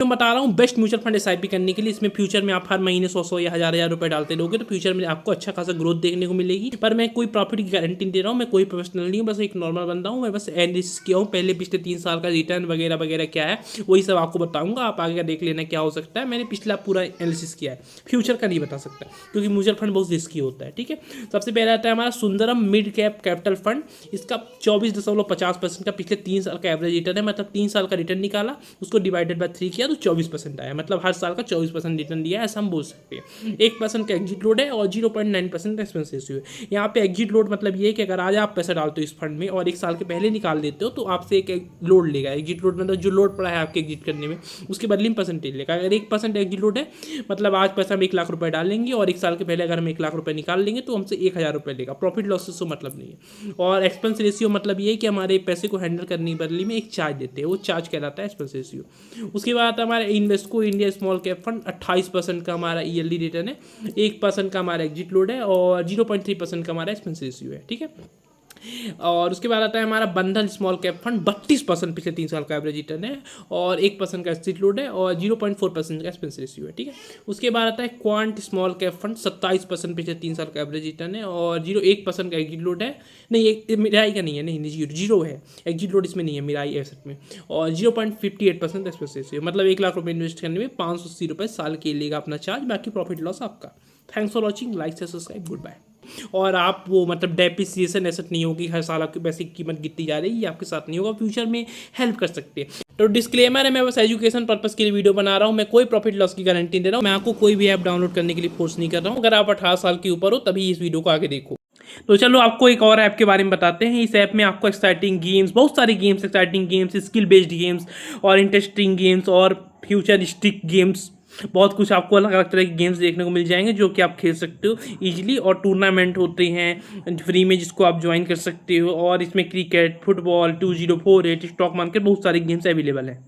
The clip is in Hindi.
तो बता रहा हूँ बेस्ट म्यूचुअल फंड एसआईपी करने के लिए। इसमें फ्यूचर में आप हर महीने 100 या हजार रुपए डालते रहोगे तो फ्यूचर में आपको अच्छा खासा ग्रोथ देखने को मिलेगी। पर मैं कोई प्रॉफिट की गारंटी नहीं दे रहा हूँ, मैं कोई प्रोफेशनल नहीं हूँ, बस एक नॉर्मल बंदा हूँ। मैं बस एनालिसिस किया हूँ पहले पिछले 3 साल का रिटर्न वगैरह वगैरह क्या है वही सब आपको बताऊंगा। आप आगे का देख लेना क्या हो सकता है। मैंने पिछला पूरा एनालिसिस किया है, फ्यूचर का नहीं बता सकता क्योंकि म्यूचुअल फंड बहुत रिस्की होता है। ठीक है, सबसे पहले आता है हमारा Sundaram mid cap capital fund. इसका 24.50% का पिछले 3 साल का एवरेज रिटर्न है। मतलब 3 साल का रिटर्न निकाला, उसको डिवाइडेड बाय 3 किया तो 24% आया। मतलब हर साल का 24% रिटर्न दिया है, ऐसा हम बोल सकते हैं। 1% का एग्जिट लोड है और 0.9% का एक्सपेंस रेशियो है। यहाँ पे एग्जिट लोड मतलब ये है कि अगर आज आप पैसा डालते हो इस फंड में और 1 साल के पहले निकाल देते हो तो आपसे एक लोड लेगा। एग्जिट लोड मतलब जो लोड पड़ा है आपके एग्जिट करने में उसके बदले में परसेंटेज लेगा। अगर 1% एग्जिट लोड है मतलब आज पैसा हम 1 लाख रुपए डालेंगे और 1 साल के पहले अगर हम 1 लाख रुपए निकाल लेंगे तो हमसे 1,000 रुपये लेगा। प्रॉफिट लॉसेस से मतलब नहीं है। और एक्सपेंस रेशियो मतलब ये है कि हमारे पैसे को हैंडल करने के बदले में एक चार्ज देते हैं, वो चार्ज कहलाता है एक्सपेंस रेशियो। उसके बाद हमारे Invesco India small cap fund 28% का हमारा ईयरली रिटर्न है। 1% का हमारा एग्जिट लोड है और 0.3% का हमारा एक्सपेंस रेशियो है। ठीक है, और उसके बाद आता है हमारा बंधन स्मॉल कैप फंड 32% पिछले 3 साल का एवरेज रिटर्न है और 1% का एग्जिट लोड है और 0.4% का एक्सपेंस रेशियो है। ठीक है, उसके बाद आता है क्वांट स्मॉल कैप फंड 27% पिछले 3 साल का एवरेज रिटर्न है और 1% का एग्जिट लोड है। नहीं, एक मिराई का नहीं है, नहीं जीरो है, एग्जिट लोड इसमें नहीं है मिराई एसेट में। और 0.58% एक्सपेंस रेशियो। मतलब 1 लाख रुपये इन्वेस्ट करने में 580 रुपये साल के लेगा अपना चार्ज, बाकी प्रॉफिट लॉस आपका। थैंक्स फॉर वॉचिंग, लाइक से सब्सक्राइब, गुड बाय। और आप वो मतलब डेप्रिसिएशन एसेट नहीं होगी, हर साल आपके पैसे की कीमत गिरती जा रही है, ये आपके साथ नहीं होगा, फ्यूचर में हेल्प कर सकते हैं। तो डिस्क्लेमर है, मैं बस एजुकेशन पर्पस के लिए वीडियो बना रहा हूँ, मैं कोई प्रॉफिट लॉस की गारंटी नहीं दे रहा हूँ। मैं आपको कोई भी ऐप डाउनलोड करने के लिए फोर्स नहीं कर रहा हूँ। अगर आप 18 साल के ऊपर हो तभी इस वीडियो को आगे देखो। तो चलो आपको एक और ऐप के बारे में बताते हैं। इस ऐप में आपको एक्साइटिंग गेम्स, बहुत सारी games, exciting games, skill based games और इंटरेस्टिंग गेम्स और फ्यूचरिस्टिक गेम्स, बहुत कुछ आपको अलग अलग तरह के गेम्स देखने को मिल जाएंगे जो कि आप खेल सकते हो इजीली। और टूर्नामेंट होते हैं फ्री में जिसको आप ज्वाइन कर सकते हो। और इसमें क्रिकेट, फुटबॉल, 2048, स्टॉक मार्केट, बहुत सारे गेम्स अवेलेबल हैं।